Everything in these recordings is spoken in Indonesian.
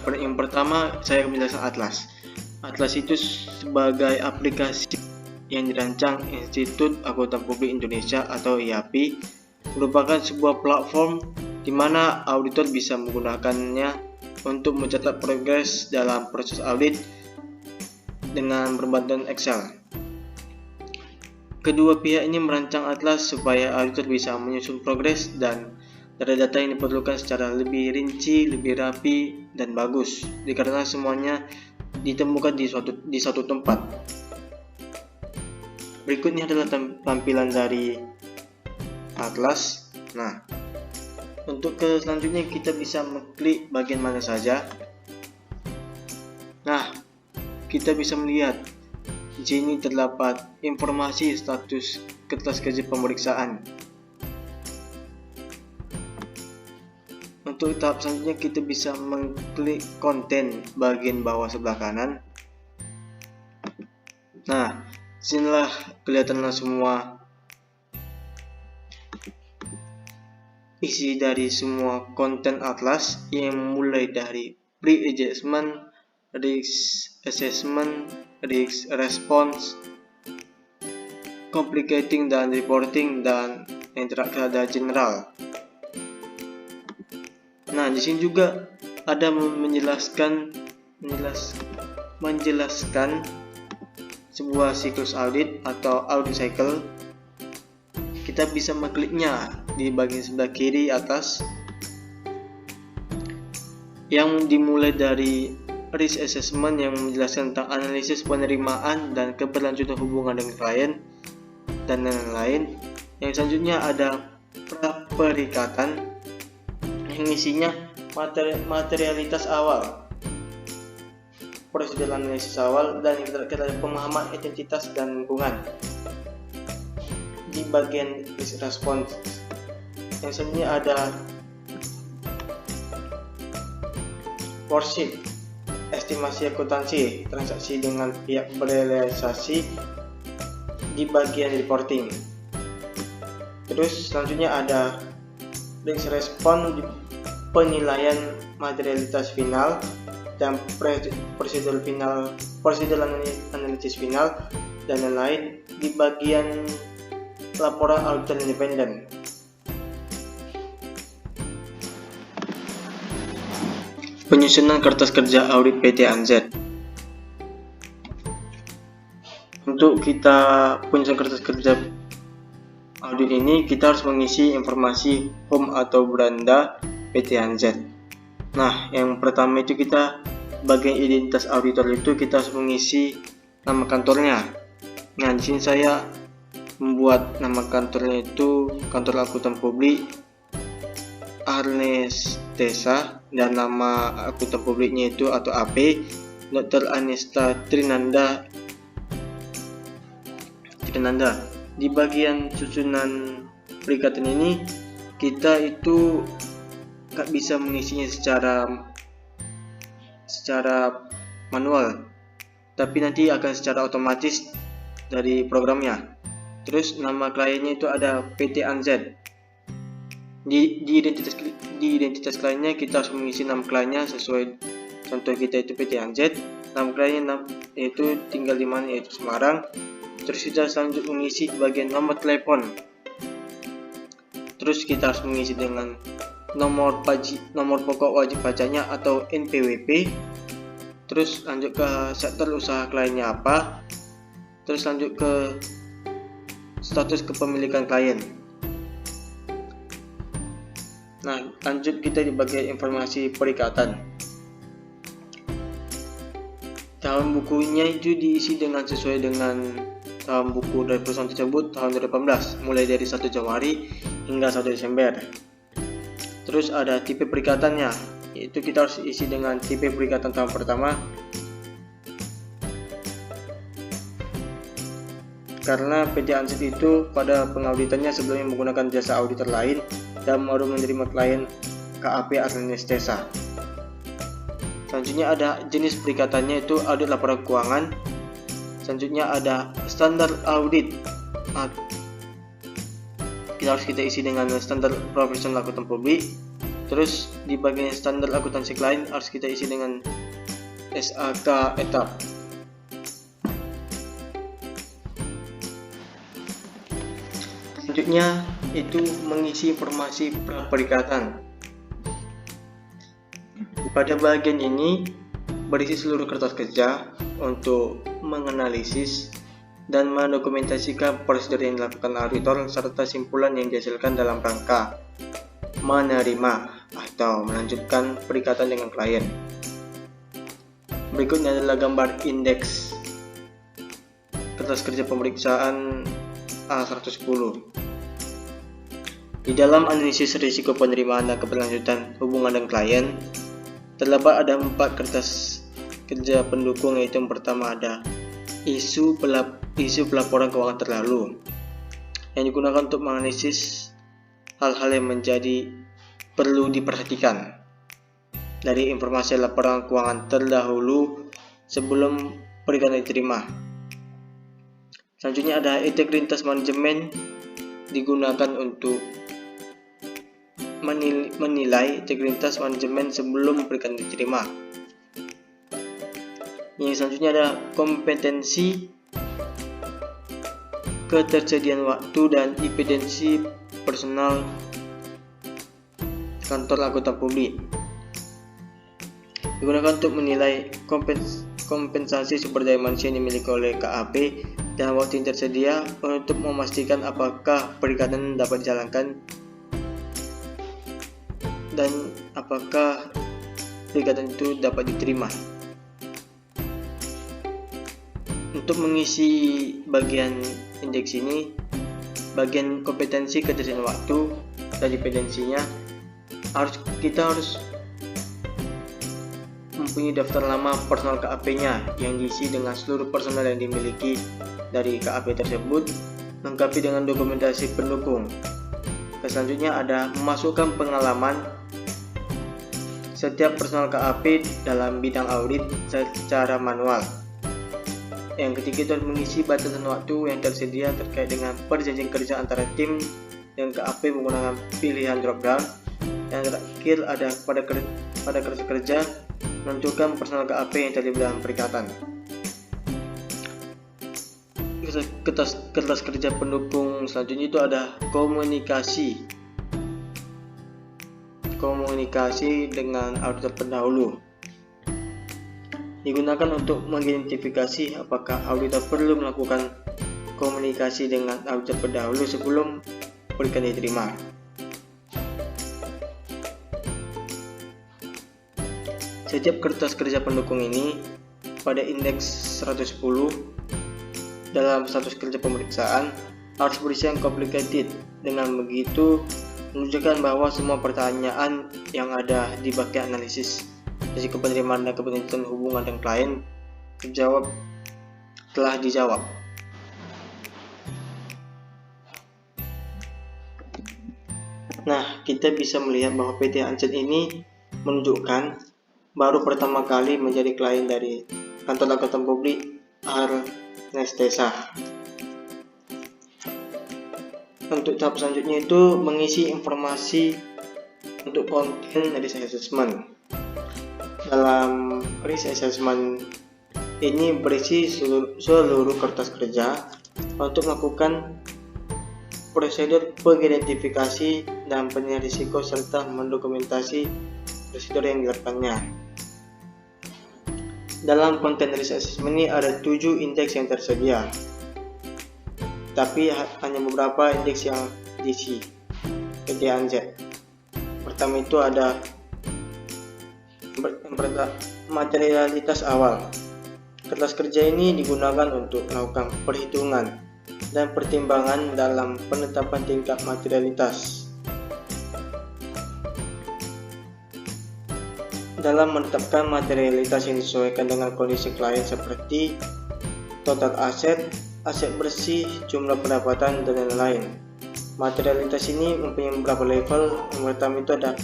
yang pertama saya akan menjelaskan Atlas. Atlas itu sebagai aplikasi yang dirancang Institut Akuntan Publik Indonesia atau IAPI, merupakan sebuah platform di mana auditor bisa menggunakannya untuk mencatat progres dalam proses audit dengan berbantuan Excel. Kedua pihak ini merancang Atlas supaya auditor bisa menyusun progres dan data-data yang diperlukan secara lebih rinci, lebih rapi, dan bagus, dikarenakan semuanya ditemukan di satu tempat. Berikutnya adalah tampilan dari Atlas. Nah, untuk ke selanjutnya kita bisa mengklik bagian mana saja. Nah, kita bisa melihat di sini terdapat informasi status kertas kerja pemeriksaan. Untuk tahap selanjutnya kita bisa mengklik konten bagian bawah sebelah kanan. Nah, sinilah kelihatanlah semua isi dari semua konten Atlas, yang mulai dari pre-adjustment, risk assessment, risk response, complicating dan reporting, dan yang terakhir ada general. Nah, di sini juga ada menjelaskan sebuah siklus audit atau audit cycle. Kita bisa mengkliknya di bagian sebelah kiri atas, yang dimulai dari risk assessment yang menjelaskan tentang analisis penerimaan dan keberlanjutan hubungan dengan klien dan lain-lain. Yang selanjutnya ada pra-perikatan yang isinya materialitas awal, prosedur analisis awal, dan yang terakhir ada pemahaman identitas dan lingkungan. Di bagian risk response yang selanjutnya ada worksheet, estimasi akuntansi transaksi dengan pihak berealisasi di bagian reporting. Terus selanjutnya ada risk response, penilaian materialitas final, dan prosedur analisis final, dan lain-lain di bagian laporan auditor independen. Penyusunan kertas kerja audit PT ANZ. Untuk kita penyusunan kertas kerja audit ini, kita harus mengisi informasi home atau beranda PT ANZ. Nah, yang pertama itu kita bagian identitas auditor itu kita harus mengisi nama kantornya. Nah, di sini saya membuat nama kantornya itu Kantor Akuntan Publik Arnes Tesa, dan nama akuntan publiknya itu atau AP Dr. Anesta Trinanda. Di bagian susunan perikatan ini kita itu gak bisa mengisinya secara manual, tapi nanti akan secara otomatis dari programnya. Terus nama kliennya itu ada PT ANZ. Di identitas kliennya kita harus mengisi nama kliennya sesuai contoh kita itu PT ANZ. Nama kliennya yaitu tinggal di mana, yaitu Semarang. Terus kita selanjutnya mengisi bagian nomor telepon. Terus kita harus mengisi dengan nomor pokok wajib pajaknya atau NPWP. Terus lanjut ke sektor usaha kliennya apa. Terus lanjut ke status kepemilikan klien. Nah, lanjut kita di bagian informasi perikatan. Tahun bukunya itu diisi dengan sesuai dengan tahun buku dari perusahaan tersebut tahun 2018, mulai dari 1 Januari hingga 1 Desember. Terus ada tipe perikatannya, yaitu kita harus isi dengan tipe perikatan tahun pertama, karena PT ANZ itu pada pengauditannya sebelumnya menggunakan jasa auditor lain dan baru menerima klien KAP Arnes Tesa. Selanjutnya ada jenis perikatannya itu audit laporan keuangan. Selanjutnya ada standar audit. Kita isi dengan standar profesional akuntan publik. Terus di bagian standar akuntansi klien harus kita isi dengan SAK etap. Selanjutnya itu mengisi informasi perikatan. Pada bagian ini berisi seluruh kertas kerja untuk menganalisis dan mendokumentasikan prosedur yang dilakukan auditor serta simpulan yang dihasilkan dalam rangka menerima atau melanjutkan perikatan dengan klien. Berikutnya adalah gambar indeks kertas kerja pemeriksaan A110. Di dalam analisis risiko penerimaan dan keberlanjutan hubungan dengan klien, terdapat ada 4 kertas kerja pendukung, yaitu yang pertama ada isu pelaporan keuangan terdahulu yang digunakan untuk menganalisis hal-hal yang menjadi perlu diperhatikan dari informasi laporan keuangan terdahulu sebelum perikatan diterima. Selanjutnya ada integritas manajemen, digunakan untuk menilai integritas manajemen sebelum perikatan diterima. Yang selanjutnya ada kompetensi, ketersediaan waktu dan independensi personal kantor akuntan publik, digunakan untuk menilai kompensasi sumber daya manusia yang dimiliki oleh KAP dan waktu yang tersedia untuk memastikan apakah perikatan dapat dijalankan dan apakah perikatan itu dapat diterima. Untuk mengisi bagian indeks ini, bagian kompetensi, ketersediaan waktu dan independensinya, kita harus mempunyai daftar nama personal KAP-nya yang diisi dengan seluruh personal yang dimiliki dari KAP tersebut, lengkapi dengan dokumentasi pendukung. Selanjutnya ada memasukkan pengalaman setiap personal KAP dalam bidang audit secara manual. Yang ketiga itu mengisi batasan waktu yang tersedia terkait dengan perjanjian kerja antara tim dan KAP menggunakan pilihan drop down. Yang terakhir ada pada kerja kerja menentukan personal KAP yang terlibat dalam perikatan. Kertas kerja pendukung selanjutnya itu ada komunikasi dengan auditor pendahulu, digunakan untuk mengidentifikasi apakah auditor perlu melakukan komunikasi dengan auditor pendahulu sebelum perikatan diterima. Setiap kertas kerja pendukung ini pada indeks 110 dalam status kerja pemeriksaan harus berisi yang complicated. Dengan begitu menunjukkan bahwa semua pertanyaan yang ada di bagian analisis risiko penerimaan dan keberlanjutan hubungan dengan klien telah dijawab. Nah, kita bisa melihat bahwa PT Anset ini menunjukkan baru pertama kali menjadi klien dari kantor akuntan publik Arnestesa. Untuk tahap selanjutnya itu mengisi informasi untuk konten risk assessment. Dalam risk assessment ini berisi seluruh kertas kerja untuk melakukan prosedur pengidentifikasi dan penilaian risiko serta mendokumentasi prosedur yang dilakukannya. Dalam konten risk assessment ini ada 7 indeks yang tersedia, tapi hanya beberapa indeks yang diisi PT Anset. Pertama itu ada materialitas awal. Kertas kerja ini digunakan untuk melakukan perhitungan dan pertimbangan dalam penetapan tingkat materialitas. Dalam menetapkan materialitas yang disesuaikan dengan kondisi klien seperti total aset, aset bersih, jumlah pendapatan, dan lain-lain. Materialitas ini mempunyai beberapa level. Yang pertama itu ada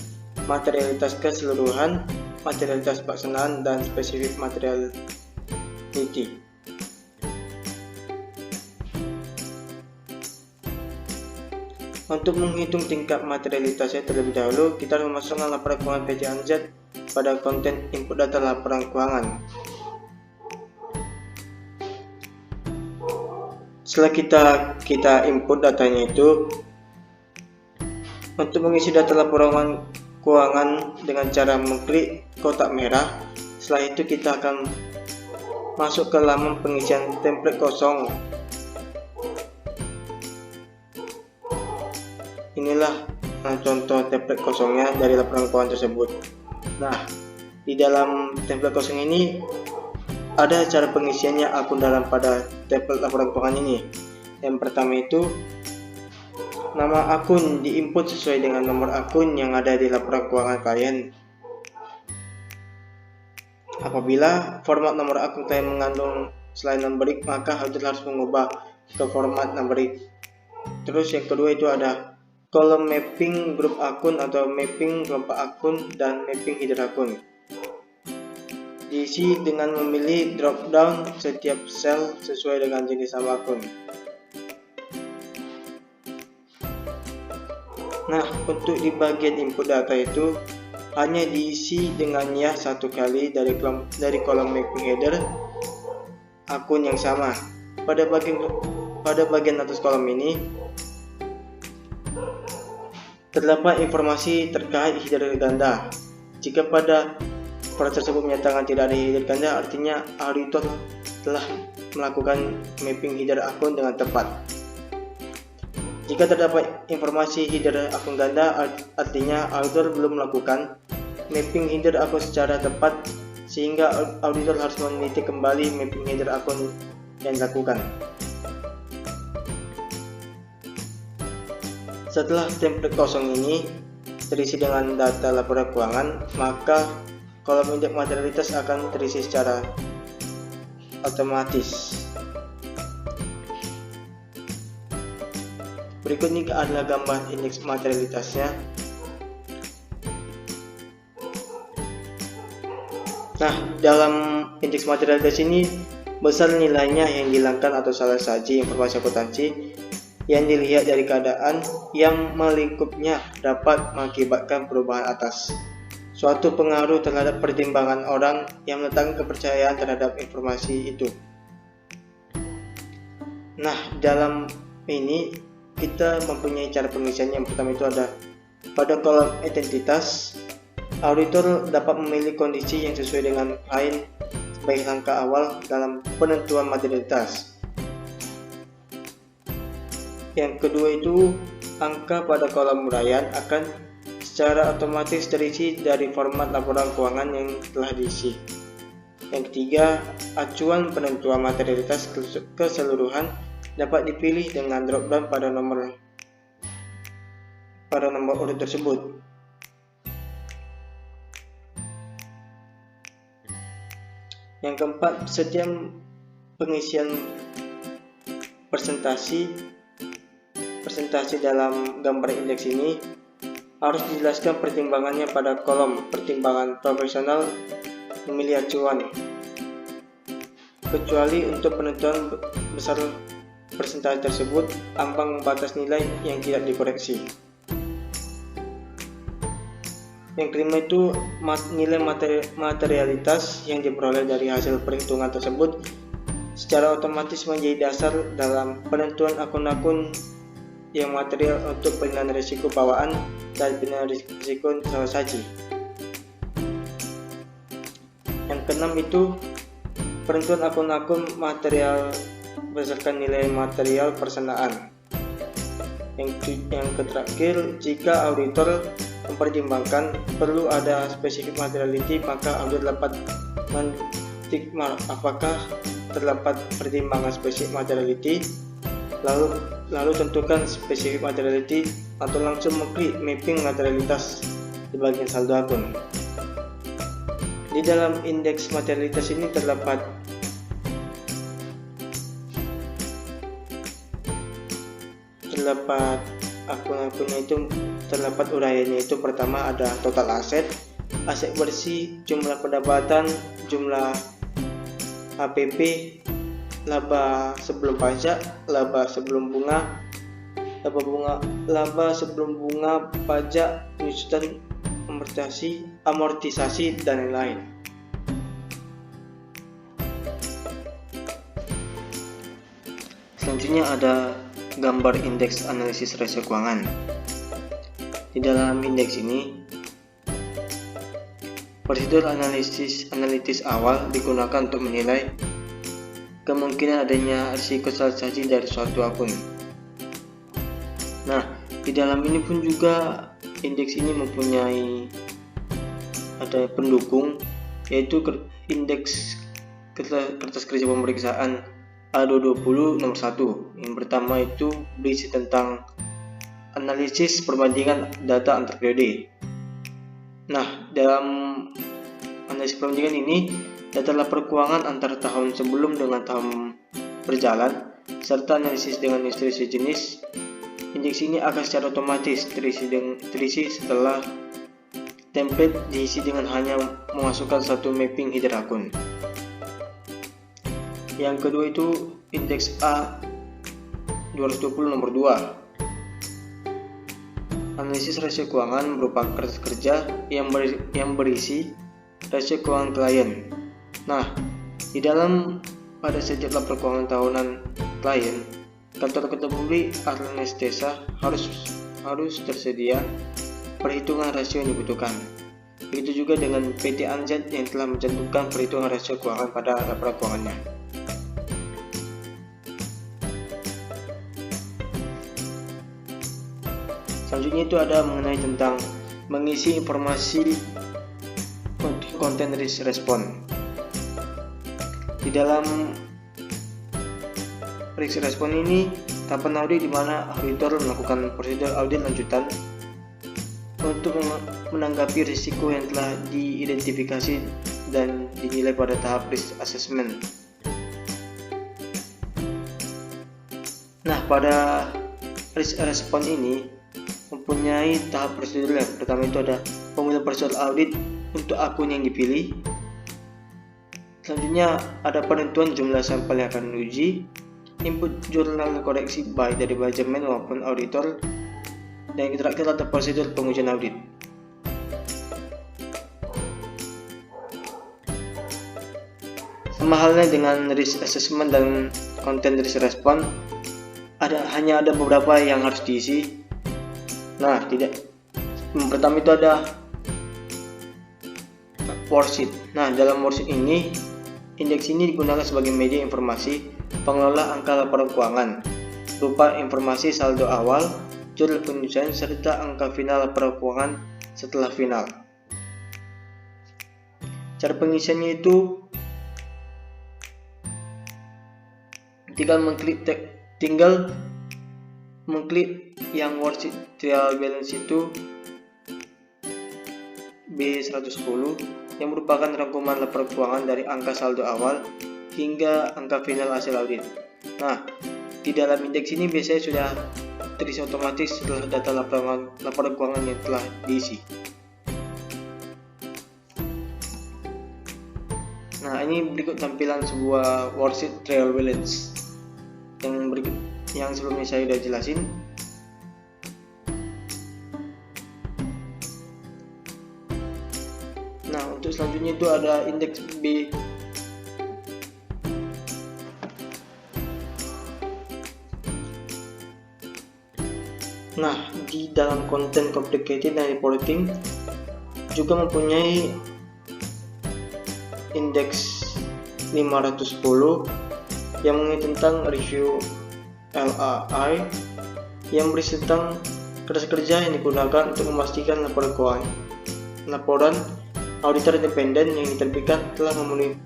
materialitas keseluruhan, materialitas pelaksanaan, dan spesifik materiality. Untuk menghitung tingkat materialitasnya terlebih dahulu, kita harus memasukkan laporan keuangan PT ANZ pada konten input data laporan keuangan. Setelah kita input datanya itu, untuk mengisi data laporan keuangan dengan cara mengklik kotak merah, setelah itu kita akan masuk ke laman pengisian template kosong. Inilah contoh template kosongnya dari laporan keuangan tersebut. Nah, di dalam template kosong ini ada cara pengisiannya akun dalam pada template laporan keuangan ini. Yang pertama itu, nama akun diinput sesuai dengan nomor akun yang ada di laporan keuangan klien. Apabila format nomor akun klien mengandung selain numerik, maka auditor harus mengubah ke format numerik. Terus yang kedua itu ada kolom mapping grup akun atau mapping kelompok akun dan mapping header akun. Diisi dengan memilih drop down setiap sel sesuai dengan jenis nama akun. Nah, untuk di bagian input data itu hanya diisi dengan ya satu kali dari kolom mapping header akun yang sama. Pada bagian atas kolom ini terdapat informasi terkait header ganda. Jika pada tersebut menyatakan tidak ada header ganda, artinya auditor telah melakukan mapping header akun dengan tepat. Jika terdapat informasi header akun ganda, artinya auditor belum melakukan mapping header akun secara tepat, sehingga auditor harus meneliti kembali mapping header akun yang dilakukan. Setelah template kosong ini terisi dengan data laporan keuangan, maka kolom indeks materialitas akan terisi secara otomatis. Berikut ini adalah gambar indeks materialitasnya. Nah, dalam indeks materialitas ini besar nilainya yang dihilangkan atau salah saji informasi akuntansi yang dilihat dari keadaan yang melingkupnya dapat mengakibatkan perubahan atas suatu pengaruh terhadap pertimbangan orang yang meletakkan kepercayaan terhadap informasi itu. Nah, dalam ini kita mempunyai cara pengisian. Yang pertama itu ada pada kolom identitas, auditor dapat memilih kondisi yang sesuai dengan klien sebagai langkah awal dalam penentuan materialitas. Yang kedua itu, angka pada kolom uraian akan secara otomatis terisi dari format laporan keuangan yang telah diisi. Yang ketiga, acuan penentuan materialitas keseluruhan dapat dipilih dengan drop down pada nomor urut tersebut. Yang keempat, setiap pengisian presentasi dalam gambar indeks ini harus dijelaskan pertimbangannya pada kolom pertimbangan profesional memilih acuan, kecuali untuk penentuan besar presentasi tersebut ambang batas nilai yang tidak dikoreksi. Yang kelima itu nilai materialitas yang diperoleh dari hasil perhitungan tersebut secara otomatis menjadi dasar dalam penentuan akun-akun yang material untuk penilaian risiko bawaan dan penilaian risiko salah saji. Yang keenam itu penentuan akun-akun material berdasarkan nilai material persenaan. Yang terakhir, jika auditor mempertimbangkan perlu ada spesifik materiality, maka auditor dapat mentik apakah terdapat pertimbangan spesifik materiality, lalu tentukan spesifik materiality atau langsung mengklik mapping materialitas di bagian saldo akun. Di dalam indeks materialitas ini terdapat akun-akunnya itu terdapat uraiannya. Itu pertama ada total aset bersih, jumlah pendapatan, jumlah HPP, laba sebelum pajak, laba sebelum bunga, laba sebelum bunga, pajak, penyusutan, amortisasi, dan lain-lain. Selanjutnya ada gambar indeks analisis rasio keuangan. Di dalam indeks ini, prosedur analitis awal digunakan untuk menilai kemungkinan adanya risiko transaksi dari suatu akun. Nah, di dalam ini pun juga indeks ini mempunyai ada pendukung, yaitu indeks kertas kerja pemeriksaan A220 nomor 1. Yang pertama itu berisi tentang analisis perbandingan data antar periode. Nah, dalam analisis perbandingan ini, data laporan keuangan antara tahun sebelum dengan tahun berjalan, serta analisis dengan instruksi jenis. Indeks ini akan secara otomatis terisi setelah template diisi dengan hanya memasukkan satu mapping header akun. Yang kedua itu indeks A220 nomor 2. Analisis rasio keuangan berupa kertas kerja yang berisi rasio keuangan klien. Nah, di dalam pada setiap laporan keuangan tahunan klien, kantor publik Arlenes Desa harus tersedia perhitungan rasio yang dibutuhkan. Begitu juga dengan PT Anzet yang telah mencantumkan perhitungan rasio keuangan pada laporan keuangannya. Selanjutnya itu ada mengenai tentang mengisi informasi konten risk respon. Di dalam risk respon ini tahapan audit di mana auditor melakukan prosedur audit lanjutan untuk menanggapi risiko yang telah diidentifikasi dan dinilai pada tahap risk assessment. Nah, pada risk respon ini mempunyai tahap prosedur. Yang pertama itu ada pemilihan prosedur audit untuk akun yang dipilih. Selanjutnya ada penentuan jumlah sampel yang akan diuji, input jurnal koreksi baik dari manajemen maupun auditor, dan yang terakhir ada prosedur pengujian audit. Sama halnya dengan risk assessment dan content risk respon, hanya ada beberapa yang harus diisi. Nah, yang pertama itu ada worksheet. Nah, dalam worksheet ini, indeks ini digunakan sebagai media informasi pengelola angka laporan keuangan berupa informasi saldo awal, jurnal penyusunan, serta angka final laporan keuangan setelah final. Cara pengisiannya itu tinggal mengklik yang worksheet trial balance itu B110 yang merupakan rangkuman laporan keuangan dari angka saldo awal hingga angka final hasil audit. Nah, di dalam indeks ini biasanya sudah terisi otomatis setelah data laporan keuangan yang telah diisi. Nah, ini berikut tampilan sebuah worksheet trial balance yang sebelumnya saya sudah jelasin. Nah, untuk selanjutnya itu ada indeks B. Nah, di dalam konten complicated dan reporting juga mempunyai indeks 510 yang mengenai tentang review LAI yang berisi tentang kertas kerja yang digunakan untuk memastikan laporan auditor independen yang diterbitkan telah memenuhi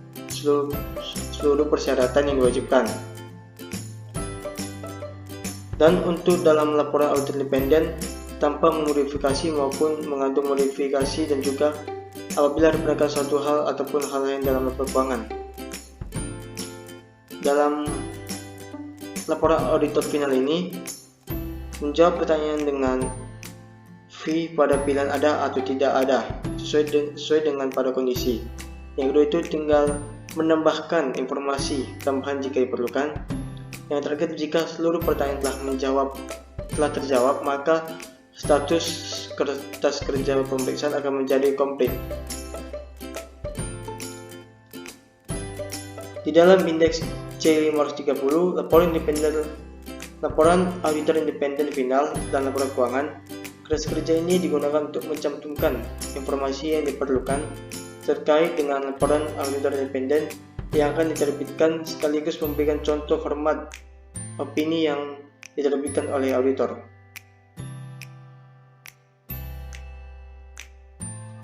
seluruh persyaratan yang diwajibkan. Dan untuk dalam laporan auditor independen tanpa memodifikasi maupun mengandung modifikasi, dan juga apabila diperlukan suatu hal ataupun hal lain dalam laporan keuangan. Dalam laporan auditor final ini menjawab pertanyaan dengan fee pada pilihan ada atau tidak ada sesuai dengan pada kondisi. Yang kedua itu tinggal menambahkan informasi tambahan jika diperlukan. Yang terakhir, jika seluruh pertanyaan telah telah terjawab, maka status kertas kerja pemeriksaan akan menjadi komplit. Di dalam indeks C530, laporan auditor independen final dan laporan keuangan, kertas kerja ini digunakan untuk mencantumkan informasi yang diperlukan terkait dengan laporan auditor independen yang akan diterbitkan, sekaligus memberikan contoh format opini yang diterbitkan oleh auditor.